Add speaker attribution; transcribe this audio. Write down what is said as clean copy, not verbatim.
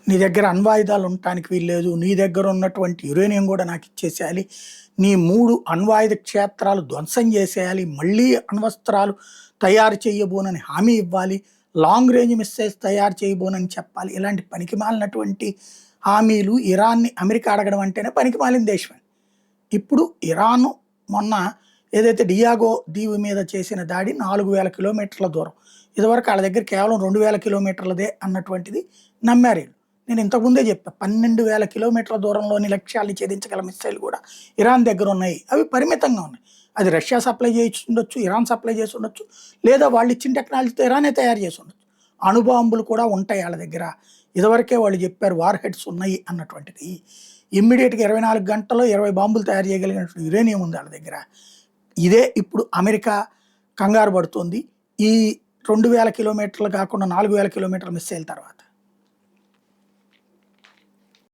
Speaker 1: నీ దగ్గర అణ్వాయుధాలు ఉండటానికి వీల్లేదు, నీ దగ్గర ఉన్నటువంటి యురేనియం కూడా నాకు ఇచ్చేసేయాలి, నీ 3 అణ్వాయుధ క్షేత్రాలు ధ్వంసం చేసేయాలి, మళ్ళీ అణ్వస్త్రాలు తయారు చేయబోనని హామీ ఇవ్వాలి, లాంగ్ రేంజ్ మిస్సైల్స్ తయారు చేయబోనని చెప్పాలి. ఇలాంటి పనికిమాలినటువంటి హామీలు ఇరాన్ని అమెరికా అడగడం అంటేనే పనికిమాలిన దేశమే. ఇప్పుడు ఇరాన్ మొన్న ఏదైతే డియాగో దీవి మీద చేసిన దాడి 4000 కిలోమీటర్ల దూరం, ఇదివరకు వాళ్ళ దగ్గర కేవలం 2000 కిలోమీటర్లదే అన్నటువంటిది నమ్మారు వీళ్ళు. నేను ఇంతకుముందే చెప్పా, 12,000 కిలోమీటర్ల దూరంలోని లక్ష్యాల్ని ఛేదించగల మిస్సైల్ కూడా ఇరాన్ దగ్గర ఉన్నాయి. అవి పరిమితంగా ఉన్నాయి. అది రష్యా సప్లై చేసి ఉండొచ్చు, ఇరాన్ సప్లై చేసి ఉండొచ్చు, లేదా వాళ్ళు ఇచ్చిన టెక్నాలజీతో ఇరానే తయారు చేసి ఉండొచ్చు. అణుబాంబులు కూడా ఉంటాయి వాళ్ళ దగ్గర. ఇదివరకే వాళ్ళు చెప్పారు వార్ హెడ్స్ ఉన్నాయి అన్నటువంటిది. ఇమ్మీడియట్గా 24 గంటల్లో 20 బాంబులు తయారు చేయగలిగినటువంటి యురేనియం ఉంది వాళ్ళ దగ్గర. ఇదే ఇప్పుడు అమెరికా కంగారు పడుతుంది ఈ 2000 కిలోమీటర్లు కాకుండా 4000 కిలోమీటర్ల మిస్సైల్ తర్వాత.